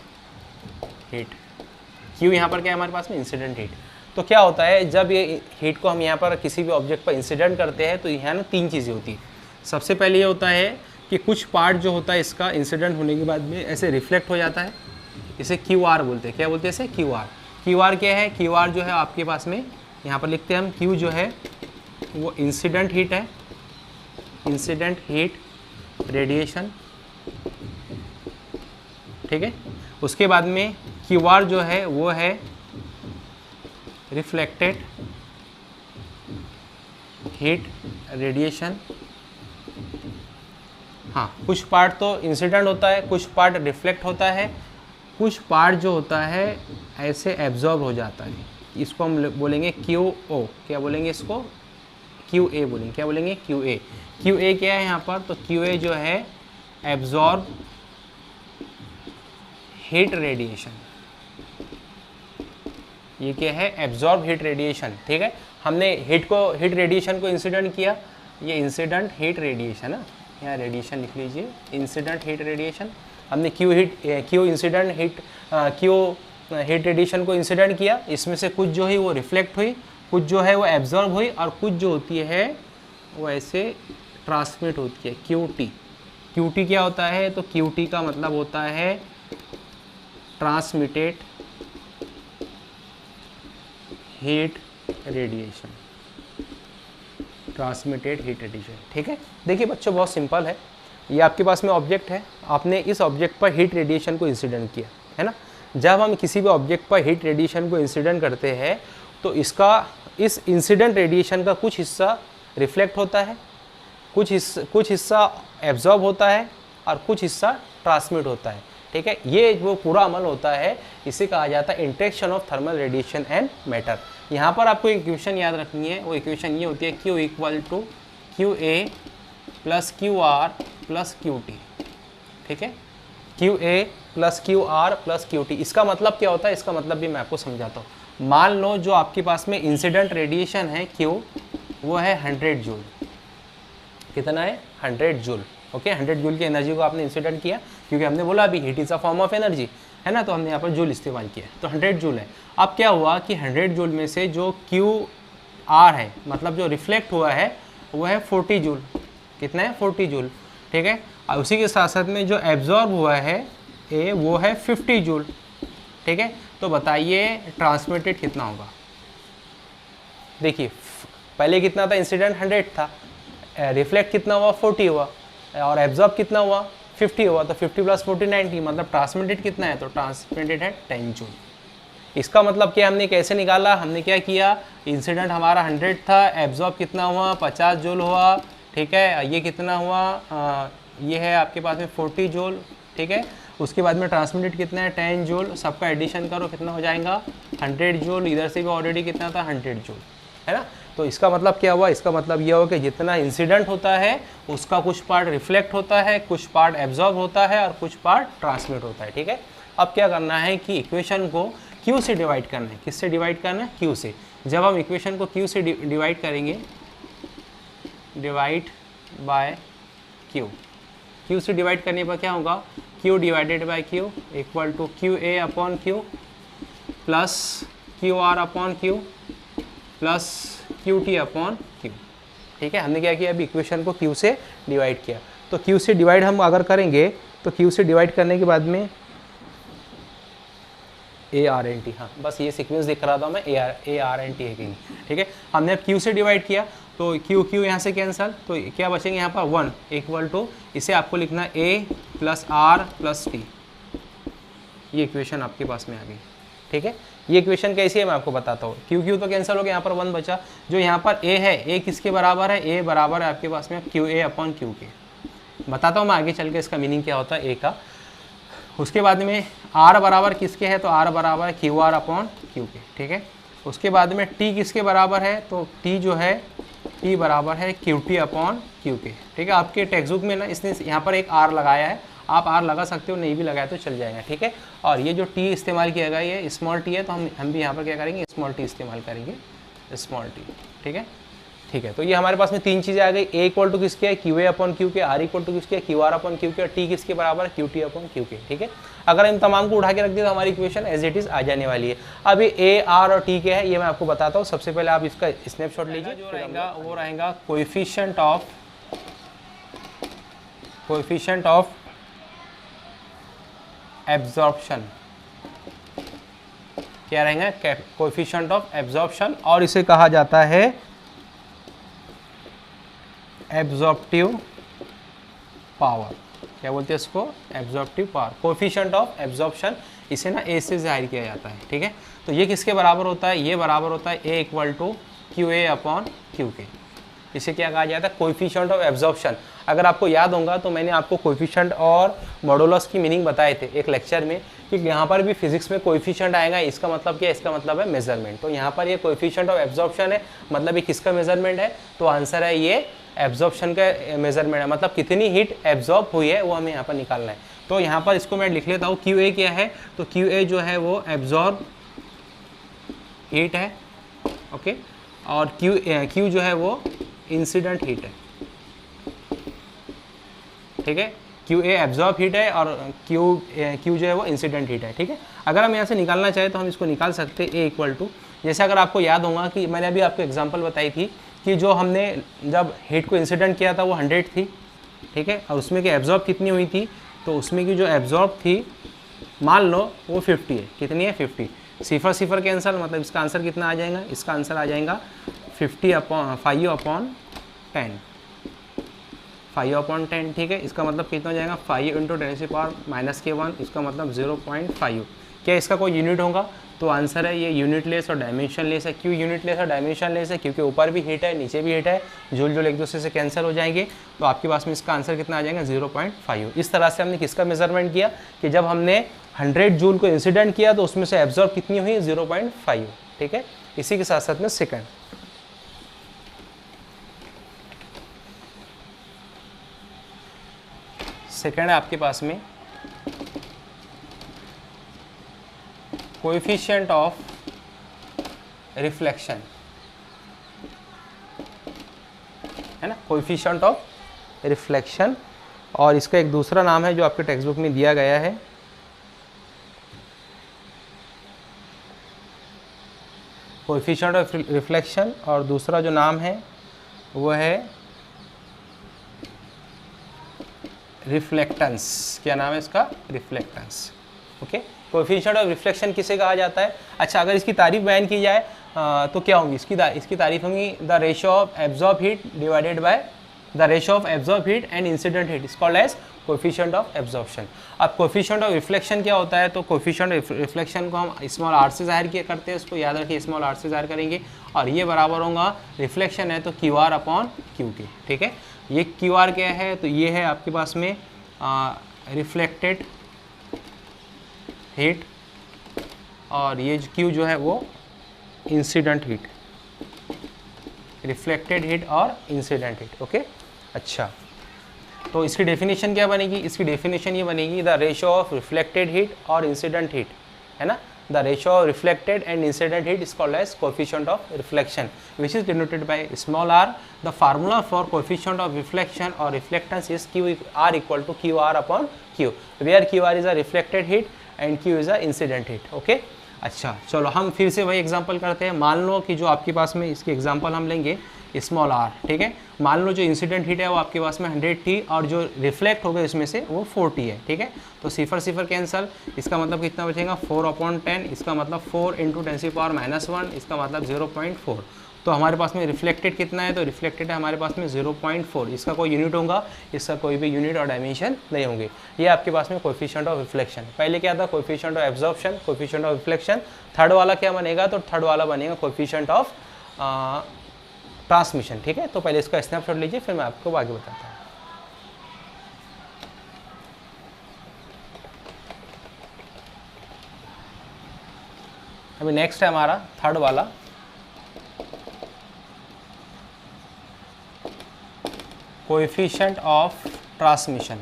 हीट। क्यू यहाँ पर क्या है हमारे पास में? Incident heat. तो क्या होता है, जब ये हीट को हम यहाँ पर किसी भी ऑब्जेक्ट पर इंसिडेंट करते हैं तो यहाँ ना 3 चीज़ें होती हैं। सबसे पहले ये होता है कि कुछ पार्ट जो होता है इसका इंसिडेंट होने के बाद में ऐसे रिफ्लेक्ट हो जाता है। इसे क्यू आर बोलते हैं। क्या बोलते हैं इसे? Q R. क्यू आर क्या है? क्यू आर जो है आपके पास में यहाँ पर लिखते हैं हम, क्यू जो है वो इंसिडेंट हीट है, इंसिडेंट हीट रेडिएशन। ठीक है, उसके बाद में क्यू आर जो है वो है रिफ्लेक्टेड हीट रेडिएशन। हाँ, कुछ पार्ट तो इंसिडेंट होता है, कुछ पार्ट रिफ्लेक्ट होता है, कुछ पार्ट जो होता है ऐसे एब्जॉर्ब हो जाता है। इसको हम बोलेंगे क्यू ओ। क्या बोलेंगे इसको? क्यू ए बोलेंगे। क्या बोलेंगे? Q A. क्यू ए क्या है यहाँ पर? तो क्यू ए जो है एब्जॉर्ब हीट रेडिएशन, ये क्या है, एब्जॉर्ब हीट रेडिएशन। ठीक है, हमने हीट रेडिएशन को इंसिडेंट किया, ये इंसिडेंट हीट रेडिएशन है, यहाँ रेडिएशन लिख लीजिए, इंसिडेंट हीट रेडिएशन। हमने क्यू हीट रेडिएशन को इंसिडेंट किया, इसमें से कुछ जो है वो रिफ्लेक्ट हुई, कुछ जो है वो एब्जॉर्ब हुई, और कुछ जो होती है वो ऐसे ट्रांसमिट होती है, क्यूटी क्या होता है, तो क्यूटी का मतलब होता है transmitted heat radiation, transmitted heat radiation. ठीक है, देखिए बच्चों बहुत सिंपल है, ये आपके पास में ऑब्जेक्ट है, आपने इस ऑब्जेक्ट पर हीट रेडिएशन को इंसिडेंट किया है ना। जब हम किसी भी ऑब्जेक्ट पर हीट रेडिएशन को इंसिडेंट करते हैं तो इस इंसिडेंट रेडिएशन का कुछ हिस्सा रिफ्लेक्ट होता है, कुछ हिस्सा एब्जॉर्ब होता है, और कुछ हिस्सा ट्रांसमिट होता है। ठीक है, ये वो पूरा अमल होता है, इसे कहा जाता है interaction of thermal radiation and matter. यहाँ पर आपको एक इक्वेशन याद रखनी है, वो इक्वेशन ये होती है Q equal to QA plus QR plus QT। ठीक है, QA plus QR plus QT, इसका मतलब क्या होता है, इसका मतलब भी मैं आपको समझाता हूँ। मान लो जो आपके पास में इंसिडेंट रेडिएशन है Q, वो है 100 जूल। कितना है, 100 जूल। ओके, 100 जूल की एनर्जी को आपने इंसिडेंट किया, क्योंकि हमने बोला अभी heat is a form of energy है ना, तो हमने यहाँ पर जूल इस्तेमाल किया, तो 100 जूल है। अब क्या हुआ कि 100 जूल में से जो QR है, मतलब जो रिफ्लेक्ट हुआ है, वो है 40 जूल। कितना है, 40 जूल। ठीक है, और उसी के साथ साथ में जो एब्जॉर्ब हुआ है ए, वो है 50 जूल। ठीक है, तो बताइए ट्रांसमिटेड कितना होगा। देखिए पहले कितना था, इंसिडेंट 100 था, रिफ्लेक्ट कितना हुआ, 40 हुआ, और एब्जॉर्ब कितना हुआ, 50 हुआ, तो 50 प्लस 40 90, मतलब ट्रांसमिटेड कितना है, तो ट्रांसमिटेड है 10 जूल। इसका मतलब क्या, हमने कैसे निकाला, हमने क्या किया, इंसिडेंट हमारा 100 था, एब्जॉर्ब कितना हुआ, 50 जूल हुआ। ठीक है, ये कितना हुआ, ये है आपके पास में 40 जूल। ठीक है, उसके बाद में ट्रांसमिटेड कितना है, 10 जूल, सबका एडिशन करो कितना हो जाएगा, 100 जूल। इधर से भी ऑलरेडी कितना था, 100 जूल, है ना। तो इसका मतलब क्या हुआ, इसका मतलब ये हुआ कि जितना इंसिडेंट होता है उसका कुछ पार्ट रिफ्लेक्ट होता है, कुछ पार्ट एब्जॉर्ब होता है, और कुछ पार्ट ट्रांसमिट होता है। ठीक है, अब क्या करना है कि इक्वेशन को Q से डिवाइड करना है। किससे डिवाइड करना है, Q से। जब हम इक्वेशन को Q से डिवाइड करेंगे, डिवाइड बाय Q से डिवाइड करने पर क्या होगा, Q divided by Q equal to QA upon Q plus QR upon Q plus QT upon Q। ठीक है, हमने क्या किया, अभी इक्वेशन को Q से डिवाइड किया, तो Q से डिवाइड हम अगर करेंगे तो Q से डिवाइड करने के बाद में ARNT, हाँ बस ये सीक्वेंस दिख रहा था मैं, ARNT है कि नहीं। ठीक है, हमने अब Q से डिवाइड किया, तो Q यहाँ से कैंसल, तो क्या बचेंगे यहाँ पर 1 इक्वल टू, इसे आपको लिखना है A plus R plus T। ये इक्वेशन आपके पास में आ गई। ठीक है, ये इक्वेशन कैसी है मैं आपको बताता हूँ। Q तो कैंसिल हो गया, यहाँ पर 1 बचा। जो यहाँ पर A है, A किसके बराबर है, A बराबर है आपके पास में QA अपॉन Q के। बताता हूँ मैं आगे चल के इसका मीनिंग क्या होता है A का। उसके बाद में R बराबर किसके है, तो R बराबर है QR अपॉन Q के। ठीक है, उसके बाद में T किसके बराबर है, तो T जो है T बराबर है QT अपॉन Q के। ठीक है, आपके टेक्स्ट बुक में ना इसने यहाँ पर एक R लगाया है, आप R लगा सकते हो, नहीं भी लगाया तो चल जाएगा। ठीक है, और ये जो T इस्तेमाल किया गया ये स्मॉल t है, तो हम भी यहाँ पर क्या करेंगे, स्मॉल t इस्तेमाल करेंगे, स्मॉल t। ठीक है, ठीक है, तो ये हमारे पास में 3 चीज़ें आ गई। A इक्वल टू किसके है, QA अपॉन Q के, R इक्वल टू किसके है, QR अपॉन Q के, और T किसके बराबर है, QT अपॉन Q के। ठीक है, अगर इन तमाम को उठा के रख दिया तो हमारी इक्वेशन एज इट इज़ आ जाने वाली है। अब ये A, R और T के है, ये मैं आपको बताता हूँ। सबसे पहले आप इसका स्नैपशॉट लीजिए, जो रहेगा वो रहेगा कोएफिशिएंट ऑफ एब्जॉर्प्शन। क्या रहेगा, कोएफिशिएंट ऑफ एब्जॉर्प्शन, और इसे कहा जाता है एब्जॉर्प्टिव पावर। क्या बोलते हैं इसको, absorptive power, coefficient of absorption. इसे ना ए से जाहिर किया जाता है। ठीक है, तो ये किसके बराबर होता है, ये बराबर होता है A equal to QA upon Q के। इसे क्या कहा जाता है, कोएफिशिएंट ऑफ एब्जॉर्प्शन। अगर आपको याद होगा तो मैंने आपको कोएफिशिएंट और मॉडुलस की मीनिंग बताए थे एक लेक्चर में, कि यहाँ पर भी फिजिक्स में कोएफिशिएंट आएगा। इसका मतलब क्या है, इसका मतलब है मेजरमेंट। तो यहाँ पर ये कोएफिशिएंट ऑफ एब्जॉर्प्शन है, मतलब ये किसका मेजरमेंट है, तो आंसर है ये एब्जॉर्प्शन का मेजरमेंट है, मतलब कितनी हीट एब्जॉर्ब हुई है वो हमें यहाँ पर निकालना है। तो यहाँ पर इसको मैं लिख लेता हूँ, क्यू ए क्या है, तो क्यू ए जो है वो एब्जॉर्ब हीट है, ओके, और क्यू जो है वो इंसिडेंट हीट है, ठीक है। क्यू ए एब्जॉर्ब हीट है और क्यू जो है वो इंसिडेंट हीट है, ठीक है। अगर हम यहाँ से निकालना चाहें तो हम इसको निकाल सकते हैं, ए इक्वल टू, जैसे अगर आपको याद होगा कि मैंने अभी आपको एग्जांपल बताई थी कि जो हमने जब हीट को इंसिडेंट किया था वो 100 थी, ठीक है, और उसमें की एब्जॉर्ब कितनी हुई थी, तो उसमें की जो एब्जॉर्ब थी मान लो वो 50 है, कितनी है 50, सिफर सिफर कैंसल, मतलब इसका आंसर कितना आ जाएगा, इसका आंसर आ जाएगा 5/10, 5/10, ठीक है। इसका मतलब कितना हो जाएगा 5 × 10⁻⁻1, इसका मतलब 0.5। क्या इसका कोई यूनिट होगा, तो आंसर है ये यूनिट लेस और डायमेंशन लेस है। क्यों यूनिट लेस और डायमेंशन लेस है, क्योंकि ऊपर भी हीट है नीचे भी हीट है, जूल एक दूसरे से कैंसिल हो जाएंगे, तो आपके पास में इसका आंसर कितना आ जाएगा 0.5। इस तरह से हमने किसका मेजरमेंट किया कि जब हमने 100 जूल को इंसिडेंट किया तो उसमें से एब्जॉर्ब कितनी हुई 0.5, ठीक है। इसी के साथ साथ में सेकंड है आपके पास में कोएफिशिएंट ऑफ रिफ्लेक्शन, है ना, कोएफिशिएंट ऑफ रिफ्लेक्शन, और इसका एक दूसरा नाम है जो आपके टेक्स्ट बुक में दिया गया है, कोएफिशिएंट ऑफ रिफ्लेक्शन, और दूसरा जो नाम है वो है रिफ्लेक्टेंस। क्या नाम है इसका, reflectance, okay. Coefficient of reflection किसे कहा जाता है, अच्छा अगर इसकी तारीफ बयान की जाए तो क्या होंगी, इसकी तारीफ होंगी the ratio of absorb heat divided by the ratio of absorb heat and incident heat is called as coefficient of absorption. अब कोएफिशिएंट ऑफ रिफ्लेक्शन क्या होता है, तो कोएफिशिएंट ऑफ रिफ्लेक्शन को हम स्मॉल आर से जाहिर किया करते हैं, इसको याद रखिए, स्मॉल आर से जाहिर करेंगे, और ये बराबर होगा रिफ्लेक्शन है तो QR/Q के, ठीक है। ये QR क्या है, तो ये है आपके पास में रिफ्लेक्टेड हीट, और ये Q जो है वो इंसिडेंट हीट, रिफ्लेक्टेड हीट और इंसिडेंट हीट, ओके। अच्छा, तो इसकी डेफिनेशन क्या बनेगी, इसकी डेफिनेशन ये बनेगी the ratio of reflected heat और इंसिडेंट हीट, है ना, the ratio of reflected and incident heat is called as coefficient of reflection which is denoted by small r. The formula for coefficient of reflection or reflectance is QR equal to QR/Q, where QR is a reflected heat and Q is a incident heat, okay। अच्छा चलो हम फिर से वही example करते हैं। मान लो कि जो आपके पास में इसकी एग्जांपल हम लेंगे स्मॉल r, ठीक है। मान लो जो इंसिडेंट हीट है वो आपके पास में 100 थी और जो रिफ्लेक्ट हो गए इसमें से वो 40 है, ठीक है। तो सिफर सिफर कैंसल, इसका मतलब कितना बचेगा 4/10, इसका मतलब 4 × 10⁻⁻1, इसका मतलब 0.4। तो हमारे पास में रिफ्लेक्टेड कितना है, तो रिफ्लेक्टेड है हमारे पास में 0.4, इसका कोई यूनिट होगा, इसका कोई भी यूनिट और डायमेंशन नहीं होंगे। ये आपके पास में कोएफिशिएंट ऑफ रिफ्लेक्शन। पहले क्या था, coefficient of absorption, coefficient of reflection. Third वाला क्या बनेगा, तो थर्ड वाला बनेगा कोएफिशिएंट ऑफ ट्रांसमिशन, ठीक है। तो पहले इसका स्नैपशॉट लीजिए, फिर मैं आपको आगे बताता हूँ। अभी नेक्स्ट है हमारा थर्ड वाला, coefficient of transmission,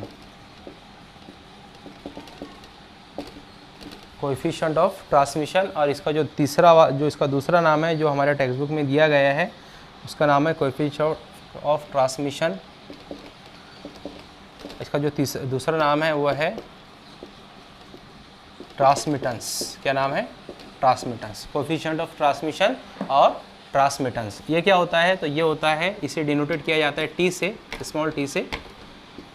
coefficient of transmission, और इसका जो इसका दूसरा नाम है जो हमारे टेक्स्ट बुक में दिया गया है उसका नाम है कोएफिशिएंट ऑफ ट्रांसमिशन। इसका जो दूसरा नाम है वो है ट्रांसमिटेंस। क्या नाम है, ट्रांसमिटेंस, कोएफिशिएंट ऑफ ट्रांसमिशन और ट्रांसमिटेंस। ये क्या होता है, तो ये होता है, इसे डिनोटेड किया जाता है टी से, स्मॉल टी से।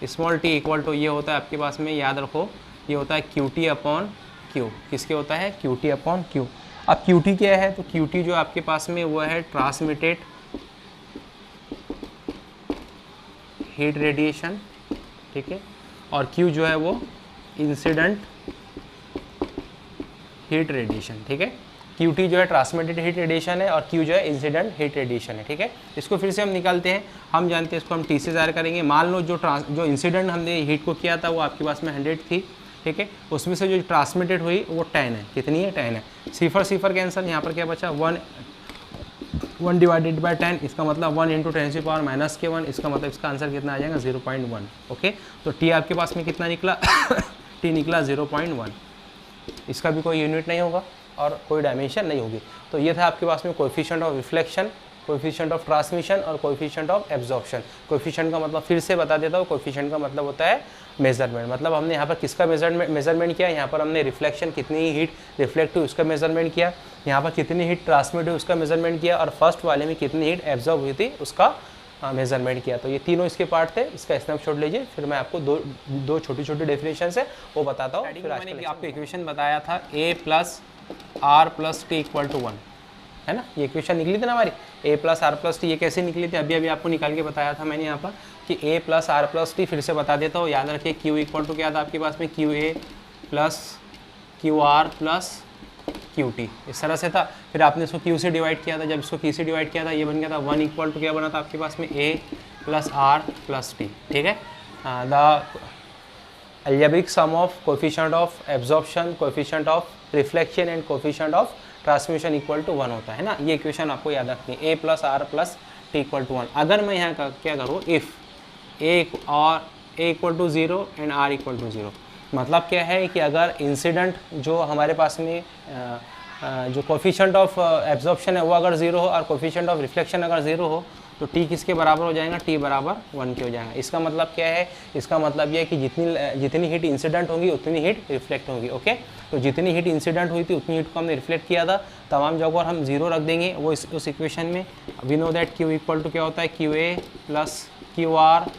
स्मॉल टी इक्वल टू ये होता है आपके पास में, याद रखो, ये होता है QT/Q। किसके होता है, QT/Q। अब QT क्या है, तो QT जो आपके पास में वो है ट्रांसमिटेड हीट रेडिएशन, ठीक है, और Q जो है वो इंसिडेंट हीट रेडिएशन, ठीक है। QT जो है ट्रांसमिटेड हीट रेडिएशन है और Q जो है इंसिडेंट हीट रेडिएशन है, ठीक है। इसको फिर से हम निकालते हैं, हम जानते हैं इसको हम T से ज़ाहिर करेंगे। मान लो जो इंसिडेंट हमने हीट को किया था वो आपके पास में 100 थी, ठीक है, उसमें से जो ट्रांसमिटेड हुई वो 10 है। कितनी है, 10 है। सिफर सिफर कैंसल, यहाँ पर क्या बचा 1 डिवाइडेड बाय 10, इसका मतलब 1 × 10⁻⁻1, इसका मतलब इसका आंसर कितना आ जाएगा 0.1, ओके। तो T आपके पास में कितना निकला टी निकला 0.1, इसका भी कोई यूनिट नहीं होगा और कोई डायमेंशन नहीं होगी। तो ये था आपके पास में coefficient of reflection, coefficient of transmission और कोएफिशिएंट ऑफ एब्जॉर्प्शन। कोएफिशिएंट का मतलब फिर से बता देता हूँ, कोएफिशिएंट का मतलब होता है मेजरमेंट। मतलब हमने यहाँ पर किसका मेजरमेंट किया, यहाँ पर हमने रिफ्लेक्शन कितनी हीट रिफ्लेक्ट हुई उसका मेजरमेंट किया, यहाँ पर कितनी हीट ट्रांसमिट हुई उसका मेजरमेंट किया, और फर्स्ट वाले में कितनी हीट एब्जॉर्ब हुई थी उसका मेजरमेंट किया। तो ये तीनों इसके पार्ट थे। इसका स्नैपशॉट लीजिए, फिर मैं आपको दो छोटी छोटी डेफिनेशन है वो बताता हूँ। फिर मैंने आपको इक्वेशन बताया था a plus R plus T equal to 1, है ना। ये इक्वेशन निकली थी ना हमारी, a plus R plus T. ये कैसे निकली थी अभी आपको निकाल के बताया था मैंने यहाँ पर कि a plus R plus T. फिर से बता देता हूँ, याद रखिए q इक्वल टू क्या था आपके पास में, Q A plus Q R plus Q T, इस तरह से था। फिर आपने इसको q से डिवाइड किया था, जब इसको q से डिवाइड किया था ये बन गया था 1 इक्वल टू क्या बना था आपके पास में a plus R plus T, ठीक है। The algebraic sum of coefficient of absorption, coefficient of reflection and coefficient of transmission equal to 1 होता है ना। ये इक्वेशन आपको याद रखनी है, a plus R plus T equal to 1। अगर मैं यहाँ का क्या करूँ, if a equal to 0 and r equal to 0, मतलब क्या है कि अगर इंसिडेंट जो हमारे पास में जो कोफिशिएंट ऑफ एब्जॉर्प्शन है वो अगर 0 हो और कोफिशिएंट ऑफ रिफ्लेक्शन अगर 0 हो तो t किसके बराबर हो जाएगा, t बराबर 1 के हो जाएगा। इसका मतलब क्या है, इसका मतलब ये है कि जितनी हीट इंसिडेंट होगी उतनी हीट रिफ्लेक्ट होगी। ओके, तो जितनी हीट इंसिडेंट हुई थी उतनी हीट को हमने रिफ्लेक्ट किया था, तमाम जगह हम 0 रख देंगे वो उस इक्वेशन में। We know that q equal to क्या होता है, Q A plus Q R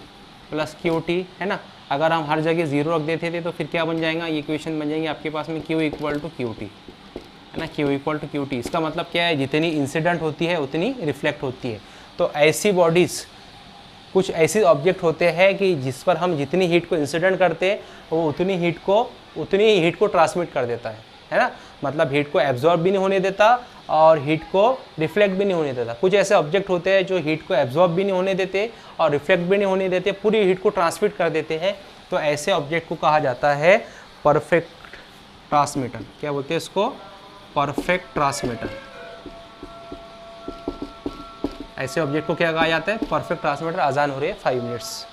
plus Q T, है ना। अगर हम हर जगह 0 रख देते थे तो फिर क्या बन जाएगा, ये इक्वेशन बन जाएंगे आपके पास में q equal to Q T, है ना, q equal to Q T. इसका मतलब क्या है, जितनी इंसिडेंट होती है उतनी रिफ्लेक्ट होती है। तो ऐसी बॉडीज़, कुछ ऐसे ऑब्जेक्ट होते हैं कि जिस पर हम जितनी हीट को इंसिडेंट करते हैं वो उतनी हीट को ट्रांसमिट कर देता है ना। मतलब हीट को एब्जॉर्ब भी नहीं होने देता और हीट को रिफ्लेक्ट भी नहीं होने देता। कुछ ऐसे ऑब्जेक्ट होते हैं जो हीट को एब्जॉर्ब भी नहीं होने देते और रिफ्लेक्ट भी नहीं होने देते, पूरी हीट को ट्रांसमिट कर देते हैं। तो ऐसे ऑब्जेक्ट को कहा जाता है परफेक्ट ट्रांसमीटर। क्या बोलते हैं इसको, परफेक्ट ट्रांसमीटर। ऐसे ऑब्जेक्ट को क्या कहा जाता है, परफेक्ट ट्रांसमीटर। अजान हो रही है 5 मिनट्स।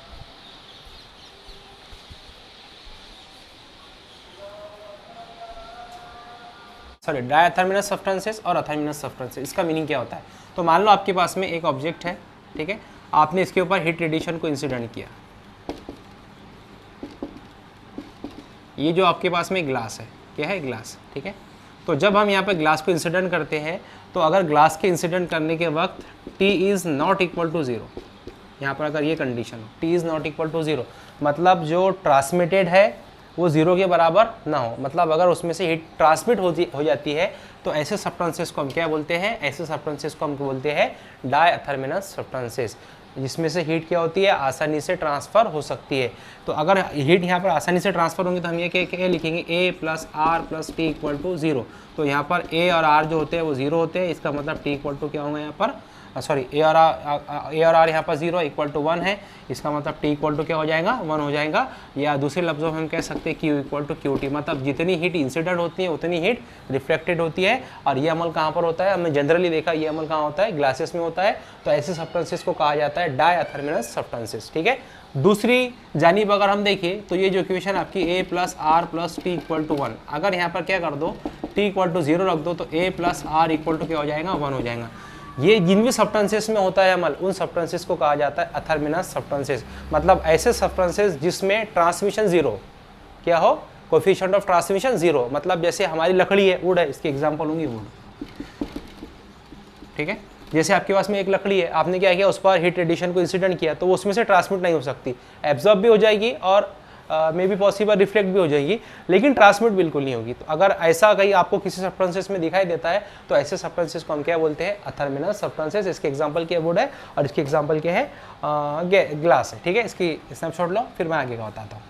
सॉरी, डायथर्मिनस सब्सटेंसेस और अथर्मिनस सब्सटेंसेस, इसका मीनिंग क्या होता है। तो मान लो आपके पास में एक ऑब्जेक्ट है, ठीक है, आपने इसके ऊपर हीट रेडिएशन को इंसिडेंट किया। ये जो आपके पास में ग्लास है, क्या है, ग्लास, ठीक है। तो जब हम यहाँ पे ग्लास को इंसिडेंट करते हैं तो अगर ग्लास के इंसिडेंट करने के वक्त t is not equal to 0, यहाँ पर अगर ये कंडीशन हो t is not equal to 0, मतलब जो ट्रांसमिटेड है वो 0 के बराबर ना हो, मतलब अगर उसमें से हीट ट्रांसमिट हो जाती है तो ऐसे सब्सटेंसेस को हम क्या बोलते हैं, ऐसे सब्सटेंसेस को हम बोलते हैं डायथर्मिनस सब्सटेंसेस, जिसमें से हीट क्या होती है, आसानी से ट्रांसफ़र हो सकती है। तो अगर हीट यहाँ पर आसानी से ट्रांसफ़र होंगी तो हम ये क्या लिखेंगे, a plus R plus T equal to 0। तो यहाँ पर a और r जो होते हैं वो 0 होते हैं, इसका मतलब t इक्वल टू क्या होगा यहाँ पर, सॉरी a और r यहाँ पर 0 इक्वल टू 1 है, इसका मतलब t इक्वल टू क्या हो जाएगा, 1 हो जाएगा। या दूसरे लफ्ज़ों में हम कह सकते हैं q equal to Q T, मतलब जितनी हीट इंसिडेंट होती है उतनी हीट रिफ्लेक्टेड होती है। और ये अमल कहाँ पर होता है, हमने जनरली देखा ये अमल कहाँ होता है, ग्लासेस में होता है। तो ऐसे सब्सटेंसेस को कहा जाता है डायथर्मिनस सब्सटेंसेस, ठीक है। दूसरी जानिब अगर हम देखें तो ये जो इक्वेशन आपकी a plus R plus T equal to 1, अगर यहाँ पर क्या कर दो, t इक्वल टू 0 रख दो तो a plus R equal to क्या हो जाएगा, 1 हो जाएगा। ये जिन भी सब्सटेंसेस में होता है अमल, उन सब्सटेंसेस को कहा जाता है अथर्मिनस सब्सटेंसेस, मतलब ऐसे सब्सटेंसेस जिसमें ट्रांसमिशन 0 क्या हो, कोएफिशिएंट ऑफ ट्रांसमिशन 0। मतलब जैसे हमारी लकड़ी है, वुड है, इसकी एग्जांपल होंगी वुड, ठीक है। जैसे आपके पास में एक लकड़ी है, आपने क्या किया, उस पर हीट रेडिएशन को इंसिडेंट किया तो वो उसमें से ट्रांसमिट नहीं हो सकती, एब्जॉर्ब भी हो जाएगी और मे बी पॉसिबल रिफ्लेक्ट भी हो जाएगी, लेकिन ट्रांसमिट बिल्कुल नहीं होगी। तो अगर ऐसा कहीं आपको किसी सब्सटेंसेस में दिखाई देता है तो ऐसे सब्सटेंसेस को हम क्या बोलते हैं, अथर्मिनस सब्सटेंसेस। इसके एग्जांपल क्या वुड है और इसके एग्जांपल क्या है, ग्लास है, ठीक है। इसकी स्नैपशॉट लो, फिर मैं आगे का बताता हूँ।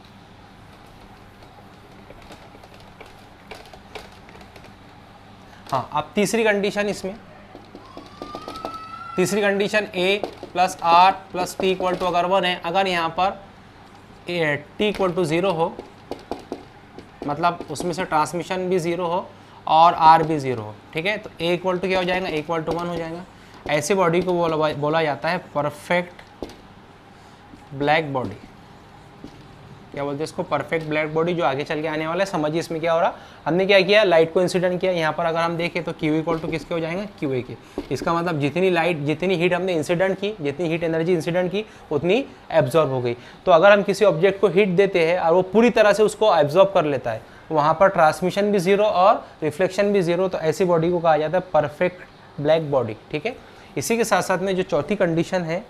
हाँ, अब तीसरी कंडीशन, इसमें तीसरी condition a plus R plus T equal to अगर 1 है, अगर यहाँ पर t इक्वल टू 0 हो, मतलब उसमें से ट्रांसमिशन भी 0 हो और r भी 0 हो, ठीक है। तो a इक्वल टू क्या हो जाएगा, a इक्वल टू 1 हो जाएगा। ऐसे बॉडी को बोला जाता है परफेक्ट ब्लैक बॉडी, क्या बोलते हैं इसको, परफेक्ट ब्लैक बॉडी, जो आगे चल के आने वाला है। समझिए इसमें क्या हो रहा, हमने क्या किया, लाइट को इंसिडेंट किया। यहाँ पर अगर हम देखें तो Q इक्वल टू किसके हो जाएंगे, QA के। इसका मतलब जितनी लाइट, जितनी हीट हमने इंसिडेंट की, जितनी हीट एनर्जी इंसिडेंट की, उतनी एब्जॉर्ब हो गई। तो अगर हम किसी ऑब्जेक्ट को हीट देते हैं और वो पूरी तरह से उसको एब्जॉर्ब कर लेता है, वहाँ पर ट्रांसमिशन भी जीरो और रिफ्लेक्शन भी जीरो, तो ऐसी बॉडी को कहा जाता है परफेक्ट ब्लैक बॉडी। ठीक है, इसी के साथ साथ में जो चौथी कंडीशन है,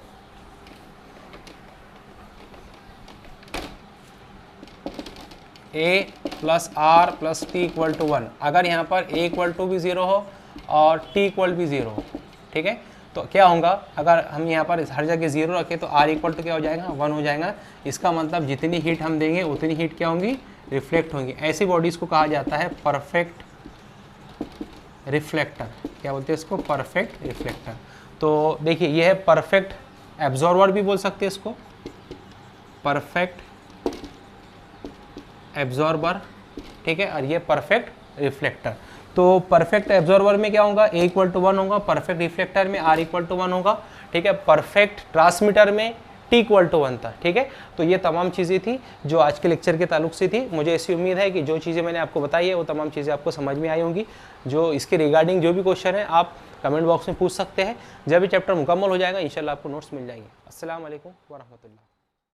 A plus R plus T equal to 1, अगर यहाँ पर A इक्वल टू भी जीरो हो और T इक्वल भी जीरो हो, ठीक है, तो क्या होगा, अगर हम यहाँ पर हर जगह जीरो रखें तो R इक्वल टू क्या हो जाएगा, 1 हो जाएगा। इसका मतलब जितनी हीट हम देंगे उतनी हीट क्या होंगी, रिफ्लेक्ट होंगी। ऐसी बॉडीज़ को कहा जाता है परफेक्ट रिफ्लेक्टर। क्या बोलते हैं इसको, परफेक्ट रिफ्लेक्टर। तो देखिए ये है परफेक्ट एब्जॉर्वर भी बोल सकते हैं इसको, परफेक्ट एब्जॉर्बर, ठीक है, और ये परफेक्ट रिफ्लेक्टर। तो परफेक्ट एब्जॉर्बर में क्या होगा, A इक्वल टू 1 होगा, परफेक्ट रिफ्लेक्टर में R इक्वल टू 1 होगा, ठीक है, परफेक्ट ट्रांसमीटर में T इक्वल टू 1 था। ठीक है, तो ये तमाम चीज़ें थी जो आज के लेक्चर के ताल्लुक से थी। मुझे ऐसी उम्मीद है कि जो चीज़ें मैंने आपको बताई है वो तमाम चीज़ें आपको समझ में आई होंगी। जो इसके रिगार्डिंग जो भी क्वेश्चन है आप कमेंट बॉक्स में पूछ सकते हैं। जब भी चैप्टर मुकम्मल हो जाएगा इंशाल्लाह आपको नोट्स मिल जाएंगे। अस्सलाम वालेकुम व रहमतुल्लाह।